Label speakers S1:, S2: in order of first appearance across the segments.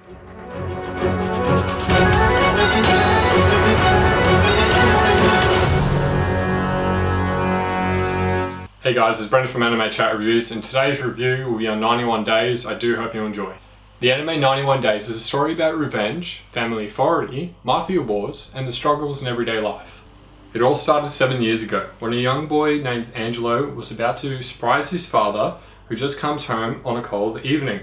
S1: Hey guys, it's Brendan from Anime Chat Reviews, and today's review will be on 91 Days. I do hope you enjoy. The anime 91 Days is a story about revenge, family authority, mafia wars, and the struggles in everyday life. It all started 7 years ago, when a young boy named Angelo was about to surprise his father, who just comes home on a cold evening.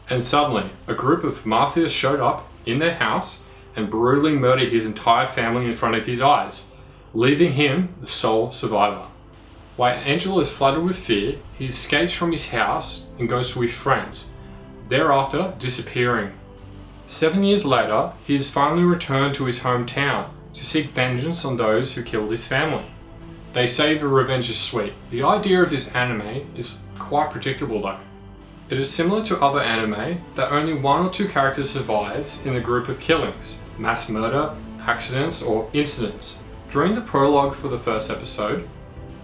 S1: And suddenly, a group of mafias showed up in their house and brutally murdered his entire family in front of his eyes, leaving him the sole survivor. While Angelo is flooded with fear, he escapes from his house and goes to his friends, thereafter disappearing. 7 years later, he is finally returned to his hometown to seek vengeance on those who killed his family. They say the revenge is sweet. The idea of this anime is quite predictable though. It is similar to other anime that only one or two characters survives in the group of killings, mass murder, accidents, or incidents. During the prologue for the first episode,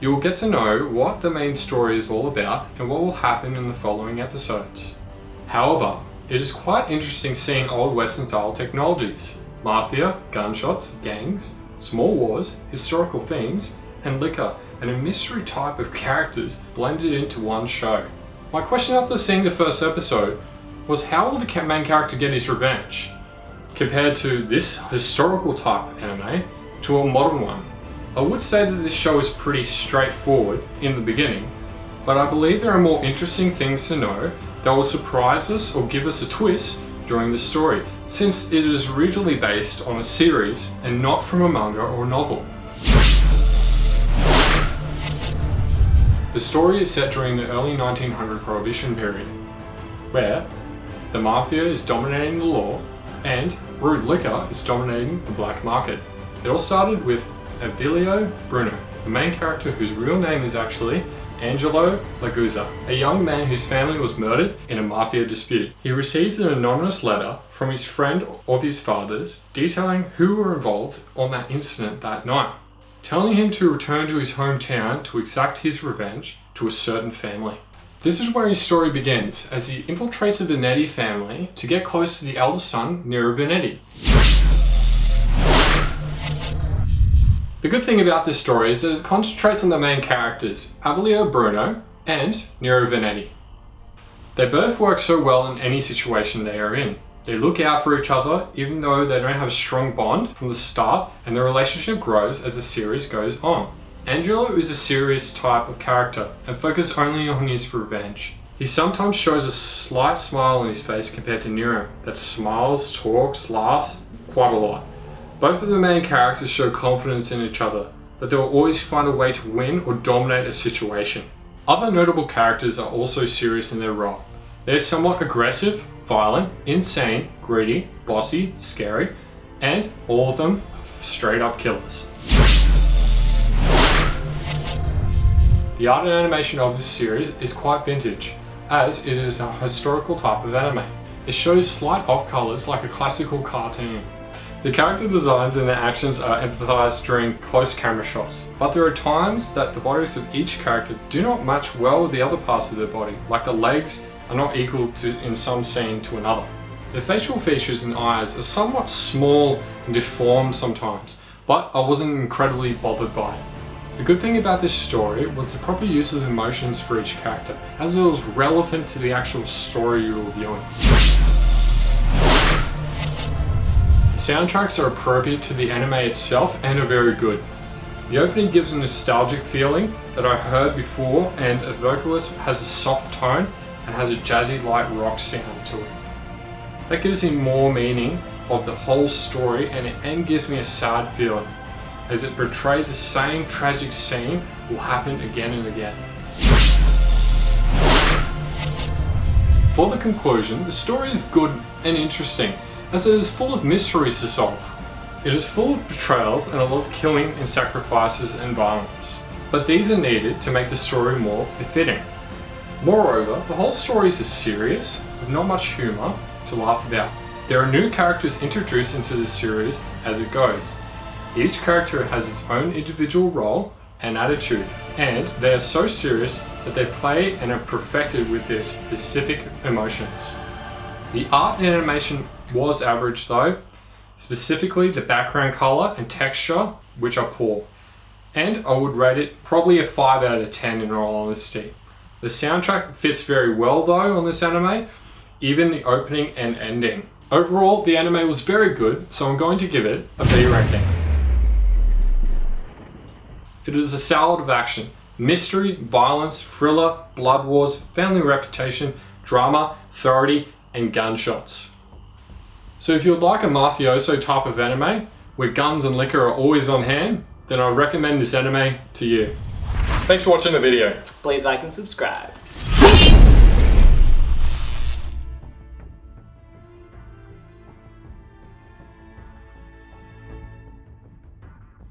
S1: you will get to know what the main story is all about and what will happen in the following episodes. However, it is quite interesting seeing old Western style technologies, mafia, gunshots, gangs, small wars, historical themes, and liquor, and a mystery type of characters blended into one show. My question after seeing the first episode was, how will the main character get his revenge? Compared to this historical type anime to a modern one. I would say that this show is pretty straightforward in the beginning, but I believe there are more interesting things to know that will surprise us or give us a twist during the story, since it is originally based on a series and not from a manga or novel. The story is set during the early 1900 Prohibition period, where the mafia is dominating the law and brewed liquor is dominating the black market. It all started with Avilio Bruno, the main character whose real name is actually Angelo Lagusa, a young man whose family was murdered in a mafia dispute. He received an anonymous letter from his friend of his father's detailing who were involved on that incident that night, telling him to return to his hometown to exact his revenge to a certain family. This is where his story begins, as he infiltrates the Vanetti family to get close to the eldest son, Vanetti. The good thing about this story is that it concentrates on the main characters, Avilio Bruno and Vanetti. They both work so well in any situation they are in. They look out for each other even though they don't have a strong bond from the start, and the relationship grows as the series goes on. Angelo is a serious type of character and focuses only on his revenge. He sometimes shows a slight smile on his face compared to Nero that smiles, talks, laughs quite a lot. Both of the main characters show confidence in each other, that they will always find a way to win or dominate a situation. Other notable characters are also serious in their role. They are somewhat aggressive, violent, insane, greedy, bossy, scary, and all of them are straight up killers. The art and animation of this series is quite vintage, as it is a historical type of anime. It shows slight off-colors like a classical cartoon. The character designs and their actions are emphasized during close camera shots, but there are times that the bodies of each character do not match well with the other parts of their body, like the legs are not equal to in some scene to another. The facial features and eyes are somewhat small and deformed sometimes, but I wasn't incredibly bothered by it. The good thing about this story was the proper use of emotions for each character, as it was relevant to the actual story you were viewing. The soundtracks are appropriate to the anime itself and are very good. The opening gives a nostalgic feeling that I heard before, and a vocalist has a soft tone and has a jazzy light rock sound to it. That gives me more meaning of the whole story, and it end gives me a sad feeling, as it portrays the same tragic scene will happen again and again. For the conclusion, the story is good and interesting, as it is full of mysteries to solve. It is full of betrayals and a lot of killing and sacrifices and violence, but these are needed to make the story more befitting. Moreover, the whole story is serious, with not much humour to laugh about. There are new characters introduced into the series as it goes. Each character has its own individual role and attitude, and they are so serious that they play and are perfected with their specific emotions. The art and animation was average though, specifically the background color and texture, which are poor. And I would rate it probably a 5 out of 10 in all honesty. The soundtrack fits very well though on this anime, even the opening and ending. Overall, the anime was very good, so I'm going to give it a B ranking. It is a salad of action. Mystery, violence, thriller, blood wars, family reputation, drama, authority, and gunshots. So if you would like a mafioso type of anime, where guns and liquor are always on hand, then I recommend this anime to you. Thanks for watching the video.
S2: Please like and subscribe.